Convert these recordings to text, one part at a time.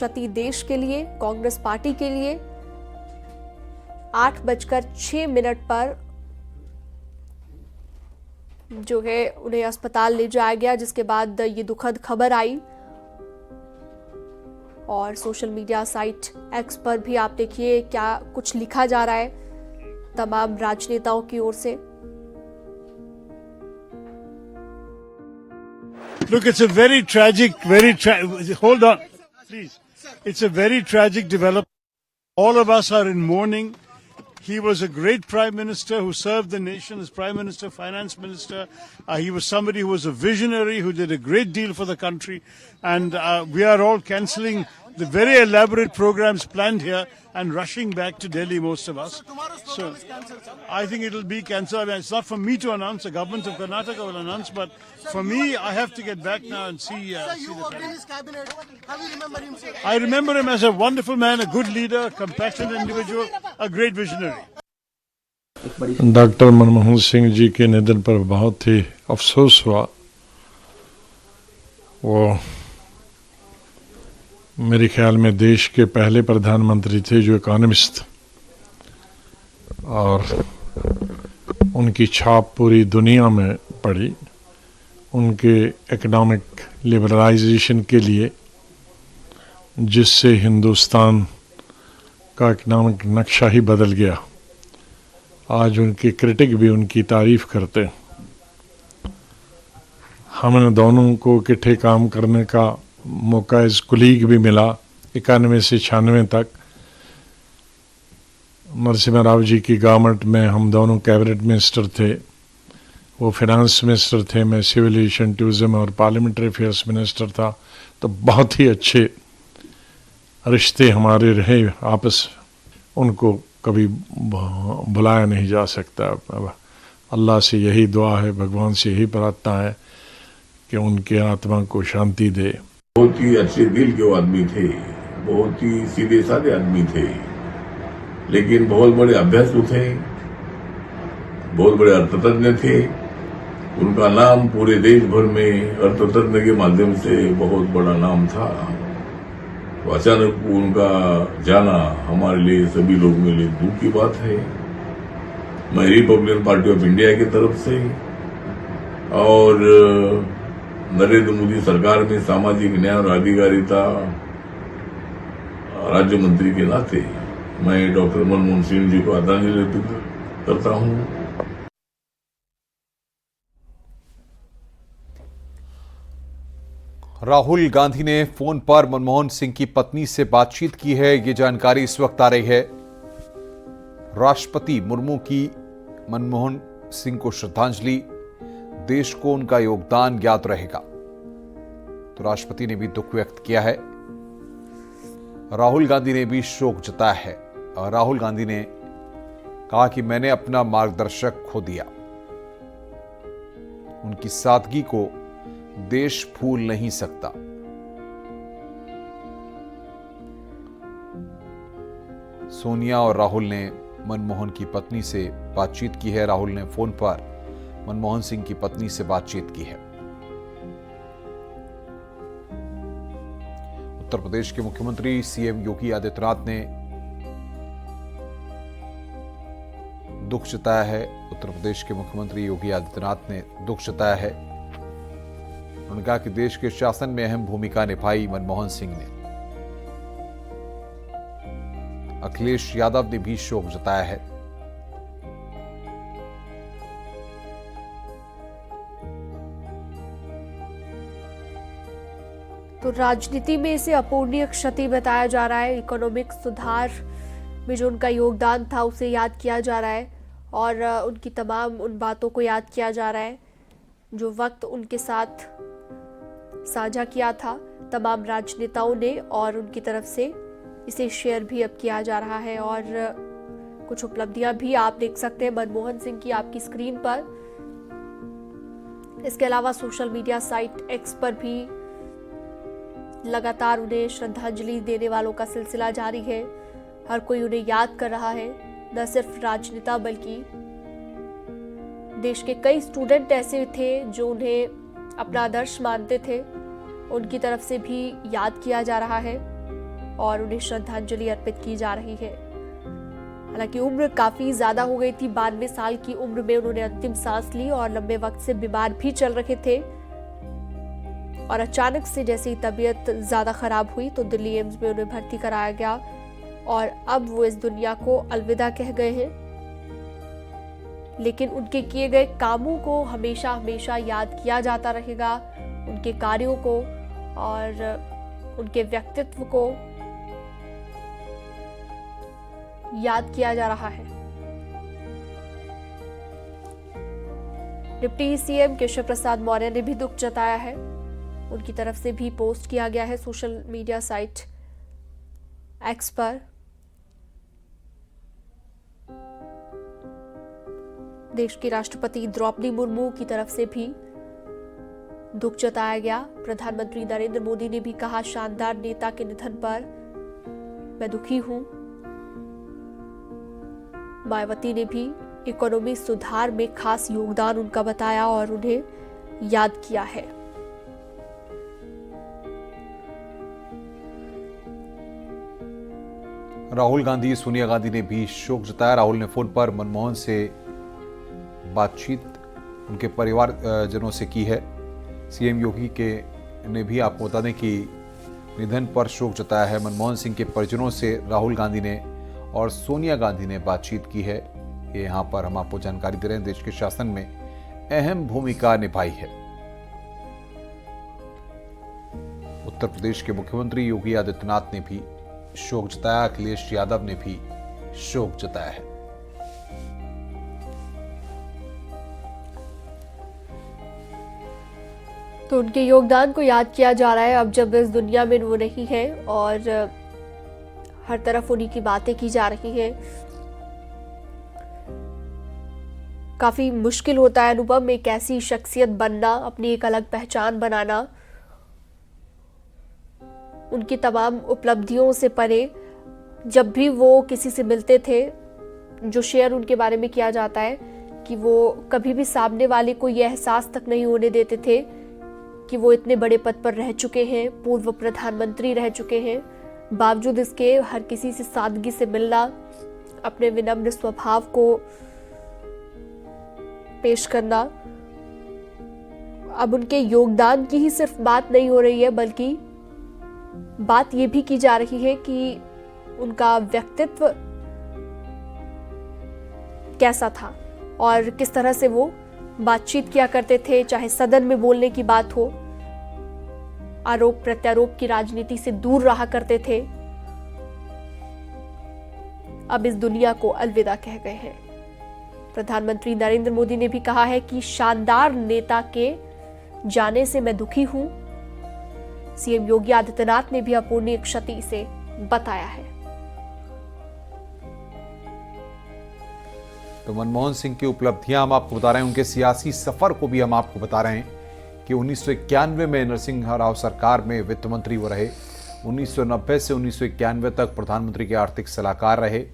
क्षति देश के लिए, कांग्रेस पार्टी के लिए। 8:06 पर जो है उन्हें अस्पताल ले जाया गया, जिसके बाद ये दुखद खबर आई। और सोशल मीडिया साइट एक्स पर भी आप देखिए क्या कुछ लिखा जा रहा है तमाम राजनेताओं की ओर से। Look, it's a very tragic, hold on, please. It's a very tragic development. All of us are in mourning. He was a great prime minister who served the nation as prime minister, finance minister. He was somebody who was a visionary, who did a great deal for the country. And we are all cancelling the very elaborate programs planned here and rushing back to Delhi, most of us. So I think it will be cancelled. I mean, it's not for me to announce. The government of Karnataka will announce. But for me, I have to get back now and see the cabinet. How do you remember him, sir? I remember him as a wonderful man, a good leader, a compassionate individual, a great visionary. Doctor Manmohan Singh ji के निधन पर बहुत ही अफसोस हुआ। वो मेरे ख्याल में देश के पहले प्रधानमंत्री थे जो इकोनॉमिस्ट, और उनकी छाप पूरी दुनिया में पड़ी। उनके इकोनॉमिक लिबरलाइजेशन के लिए, जिससे हिंदुस्तान का इकोनॉमिक नक्शा ही बदल गया। आज उनके क्रिटिक भी उनकी तारीफ करते। हमने दोनों को इकट्ठे काम करने का मौका एज कुलीग भी मिला 91 से 96 तक। नरसिम्हा राव जी की गवर्नमेंट में हम दोनों कैबिनेट मिनिस्टर थे। वो फाइनेंस मिनिस्टर थे, मैं सिविल एविएशन, टूरिज्म और पार्लियामेंट्री अफेयर्स मिनिस्टर था। तो बहुत ही अच्छे रिश्ते हमारे रहे आपस। उनको कभी भुलाया नहीं जा सकता। अल्लाह से यही दुआ है, भगवान से यही प्रार्थना है कि उनके आत्मा को शांति दे। बहुत ही अच्छे दिल के वो आदमी थे, बहुत ही सीधे साधे आदमी थे, लेकिन बहुत बड़े अभ्यासु थे, बहुत बड़े अर्थतज्ञ थे। उनका नाम पूरे देश भर में अर्थतज्ञ के माध्यम से बहुत बड़ा नाम था। तो अचानक उनका जाना हमारे लिए, सभी लोगों के लिए दुख की बात है। मैं रिपब्लिकन पार्टी ऑफ इंडिया की तरफ से और नरेंद्र मोदी सरकार में सामाजिक न्याय और अधिकारिता राज्य मंत्री के नाते मैं डॉक्टर मनमोहन सिंह जी को आदरांजलि अर्पित करता हूं। राहुल गांधी ने फोन पर मनमोहन सिंह की पत्नी से बातचीत की है, ये जानकारी इस वक्त आ रही है। राष्ट्रपति मुर्मू की मनमोहन सिंह को श्रद्धांजलि, देश को उनका योगदान याद रहेगा। तो राष्ट्रपति ने भी दुख व्यक्त किया है। राहुल गांधी ने भी शोक जताया है। और राहुल गांधी ने कहा कि मैंने अपना मार्गदर्शक खो दिया। उनकी सादगी को देश भूल नहीं सकता। सोनिया और राहुल ने मनमोहन की पत्नी से बातचीत की है। राहुल ने फोन पर मनमोहन सिंह की पत्नी से बातचीत की है। उत्तर प्रदेश के मुख्यमंत्री सीएम योगी आदित्यनाथ ने दुख जताया है। उत्तर प्रदेश के मुख्यमंत्री योगी आदित्यनाथ ने दुख जताया है। उन्होंने कहा कि देश के शासन में अहम भूमिका निभाई मनमोहन सिंह ने। अखिलेश यादव ने भी शोक जताया है। तो राजनीति में इसे अपूरणीय क्षति बताया जा रहा है। इकोनॉमिक सुधार में जो उनका योगदान था उसे याद किया जा रहा है और उनकी तमाम उन बातों को याद किया जा रहा है जो वक्त उनके साथ साझा किया था तमाम राजनेताओं ने, और उनकी तरफ से इसे शेयर भी अब किया जा रहा है। और कुछ उपलब्धियां भी आप देख सकते हैं मनमोहन सिंह की आपकी स्क्रीन पर। इसके अलावा सोशल मीडिया साइट एक्स पर भी लगातार उन्हें श्रद्धांजलि देने वालों का सिलसिला जारी है। हर कोई उन्हें याद कर रहा है, न सिर्फ राजनेता बल्कि देश के कई स्टूडेंट ऐसे थे जो उन्हें अपना आदर्श मानते थे। उनकी तरफ से भी याद किया जा रहा है। और उन्हें श्रद्धांजलि अर्पित की जा रही है। हालांकि उम्र काफी ज्यादा हो गई थी, 92 साल की उम्र में उन्होंने अंतिम सांस ली और लंबे वक्त से बीमार भी चल रहे थे। और अचानक से जैसे ही तबीयत ज्यादा खराब हुई तो दिल्ली एम्स में उन्हें भर्ती कराया गया और अब वो इस दुनिया को अलविदा कह गए हैं। लेकिन उनके किए गए कामों को हमेशा हमेशा याद किया जाता रहेगा, उनके कार्यों को और उनके व्यक्तित्व को याद किया जा रहा है। डिप्टी सीएम केशव प्रसाद मौर्य ने भी दुख जताया है, उनकी तरफ से भी पोस्ट किया गया है सोशल मीडिया साइट एक्स पर। देश की राष्ट्रपति द्रौपदी मुर्मू की तरफ से भी दुख जताया गया। प्रधानमंत्री नरेंद्र मोदी ने भी कहा, शानदार नेता के निधन पर मैं दुखी हूं। मायावती ने भी इकोनॉमी सुधार में खास योगदान उनका बताया और उन्हें याद किया है। राहुल गांधी, सोनिया गांधी ने भी शोक जताया। राहुल ने फोन पर मनमोहन से बातचीत उनके परिवारजनों से की है। सीएम योगी के ने भी आपको बता दें कि निधन पर शोक जताया है। मनमोहन सिंह के परिजनों से राहुल गांधी ने और सोनिया गांधी ने बातचीत की है। ये यहाँ पर हम आपको जानकारी दे रहे हैं, देश के शासन में अहम भूमिका निभाई है। उत्तर प्रदेश के मुख्यमंत्री योगी आदित्यनाथ ने भी शोक जताया। अखिलेश यादव ने भी शोक जताया है। तो उनके योगदान को याद किया जा रहा है अब जब इस दुनिया में वो नहीं है और हर तरफ उन्हीं की बातें की जा रही हैं। काफी मुश्किल होता है अनुपम, एक ऐसी शख्सियत बनना, अपनी एक अलग पहचान बनाना। उनकी तमाम उपलब्धियों से परे जब भी वो किसी से मिलते थे, जो शेयर उनके बारे में किया जाता है कि वो कभी भी सामने वाले को यह एहसास तक नहीं होने देते थे कि वो इतने बड़े पद पर रह चुके हैं, पूर्व प्रधानमंत्री रह चुके हैं। बावजूद इसके हर किसी से सादगी से मिलना, अपने विनम्र स्वभाव को पेश करना। अब उनके योगदान की ही सिर्फ बात नहीं हो रही है, बल्कि बात यह भी की जा रही है कि उनका व्यक्तित्व कैसा था और किस तरह से वो बातचीत किया करते थे। चाहे सदन में बोलने की बात हो, आरोप प्रत्यारोप की राजनीति से दूर रहा करते थे। अब इस दुनिया को अलविदा कह गए हैं। प्रधानमंत्री नरेंद्र मोदी ने भी कहा है कि शानदार नेता के जाने से मैं दुखी हूं। सीएम योगी आदित्यनाथ ने भी अपूर्णीय क्षति से बताया है। तो मनमोहन सिंह की उपलब्धियां हम आपको बता रहे हैं, उनके सियासी सफर को भी हम आपको बता रहे हैं कि 1991 में नरसिंह राव सरकार में वित्त मंत्री वो रहे। 1990 से 1991 तक प्रधानमंत्री के आर्थिक सलाहकार रहे।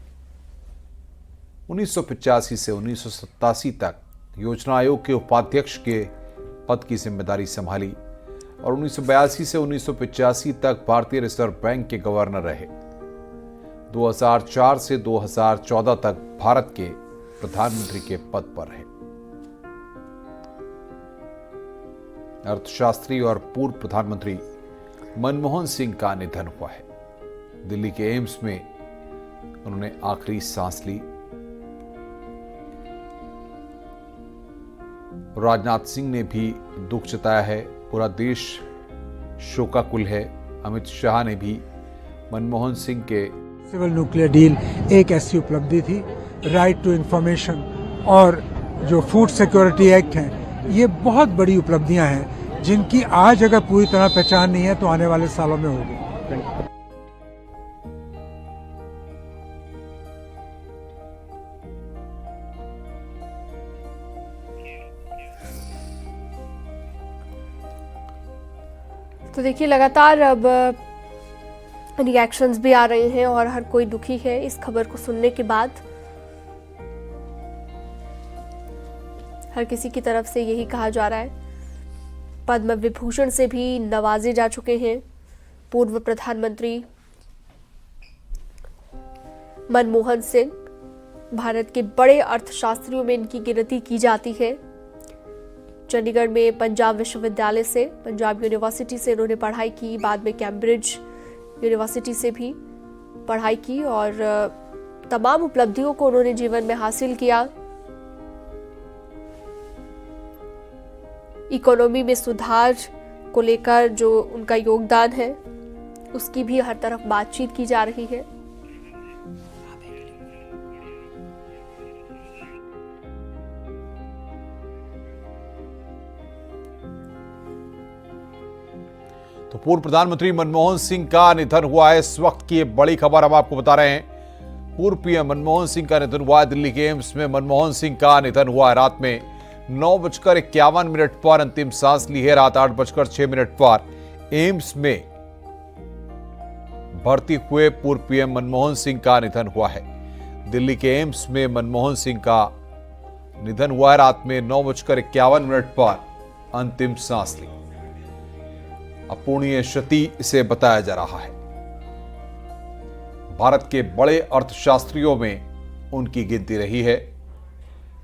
1985 से 1987 तक योजना आयोग के उपाध्यक्ष के पद की जिम्मेदारी संभाली और 1982 से 1985 तक भारतीय रिजर्व बैंक के गवर्नर रहे। 2004 से 2014 तक भारत के प्रधानमंत्री के पद पर रहे। अर्थशास्त्री और पूर्व प्रधानमंत्री मनमोहन सिंह का निधन हुआ है। दिल्ली के एम्स में उन्होंने आखिरी सांस ली। राजनाथ सिंह ने भी दुख जताया है। पूरा देश शोकाकुल है। अमित शाह ने भी मनमोहन सिंह के सिविल न्यूक्लियर डील एक ऐसी उपलब्धि थी। राइट टू इंफॉर्मेशन और जो फूड सिक्योरिटी एक्ट है, ये बहुत बड़ी उपलब्धियां हैं जिनकी आज अगर पूरी तरह पहचान नहीं है तो आने वाले सालों में होगी। तो देखिए, लगातार अब रिएक्शंस भी आ रहे हैं और हर कोई दुखी है इस खबर को सुनने के बाद। हर किसी की तरफ से यही कहा जा रहा है। पद्म विभूषण से भी नवाजे जा चुके हैं पूर्व प्रधानमंत्री मनमोहन सिंह, भारत के बड़े अर्थशास्त्रियों में इनकी गिनती की जाती है। चंडीगढ़ में पंजाब विश्वविद्यालय से, पंजाब यूनिवर्सिटी से इन्होंने पढ़ाई की, बाद में कैम्ब्रिज यूनिवर्सिटी से भी पढ़ाई की और तमाम उपलब्धियों को उन्होंने जीवन में हासिल किया। इकोनॉमी में सुधार को लेकर जो उनका योगदान है उसकी भी हर तरफ बातचीत की जा रही है। तो पूर्व प्रधानमंत्री मनमोहन सिंह का निधन हुआ है। इस वक्त की बड़ी खबर हम आपको बता रहे हैं। पूर्व पीएम मनमोहन सिंह का निधन हुआ है। दिल्ली के एम्स में मनमोहन सिंह का निधन हुआ है। रात में 9:51 पर अंतिम सांस ली है। रात 8:06 पर एम्स में भर्ती हुए पूर्व पीएम मनमोहन सिंह का निधन हुआ है। दिल्ली के एम्स में मनमोहन सिंह का निधन हुआ है। रात में 9:51 पर अंतिम सांस ली। अपूर्णीय क्षति इसे बताया जा रहा है। भारत के बड़े अर्थशास्त्रियों में उनकी गिनती रही है।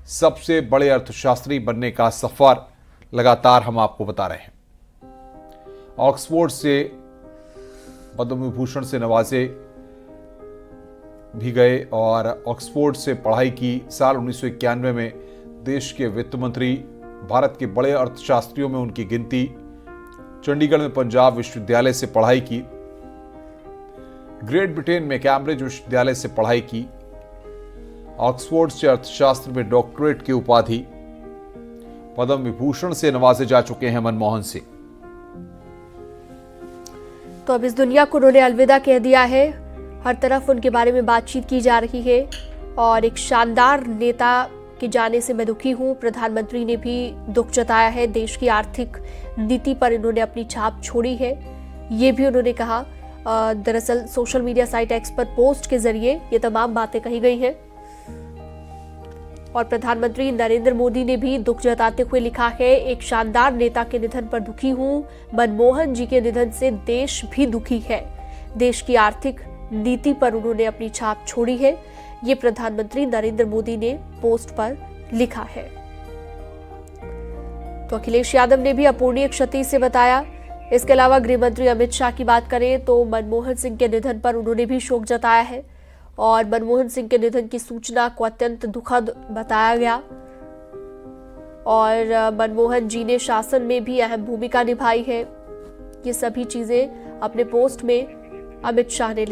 सबसे बड़े अर्थशास्त्री बनने का सफर लगातार हम आपको बता रहे हैं। ऑक्सफोर्ड से पद्म विभूषण से नवाजे भी गए और ऑक्सफोर्ड से पढ़ाई की। साल 1991 में देश के वित्त मंत्री, भारत के बड़े अर्थशास्त्रियों में उनकी गिनती। चंडीगढ़ में पंजाब विश्वविद्यालय से पढ़ाई की। ग्रेट ब्रिटेन में कैम्ब्रिज विश्वविद्यालय से पढ़ाई की। ऑक्सफोर्ड से अर्थशास्त्र में डॉक्टरेट की उपाधि। पद्म विभूषण से नवाजे जा चुके हैं मनमोहन सिंह। तो अब इस दुनिया को उन्होंने अलविदा कह दिया है। हर तरफ उनके बारे में बातचीत की जा रही है और एक शानदार नेता के जाने से मैं दुखी हूं। प्रधानमंत्री ने भी दुख जताया है। देश की आर्थिक नीति पर इन्होंने अपनी छाप छोड़ी है, ये भी उन्होंने कहा। दरअसल सोशल मीडिया साइट एक्स पर पोस्ट के जरिए ये तमाम बातें कही गई हैं और प्रधानमंत्री नरेंद्र मोदी ने भी दुख जताते हुए लिखा है, एक शानदार नेता के निधन पर दुखी हूं। मनमोहन जी के निधन से देश भी दुखी है। देश की आर्थिक नीति पर उन्होंने अपनी छाप छोड़ी है, ये प्रधानमंत्री नरेंद्र मोदी ने पोस्ट पर लिखा है। तो अखिलेश यादव ने भी अपूर्णीय क्षति से बताया। इसके अलावा गृह मंत्री अमित शाह की बात करें तो मनमोहन सिंह के निधन पर उन्होंने भी शोक जताया है और मनमोहन सिंह के निधन की सूचना को अत्यंत दुखद बताया गया और मनमोहन जी ने शासन में भी अहम भूमिका निभाई है। ये सभी चीजें अपने पोस्ट में अमित शाह ने लिखी।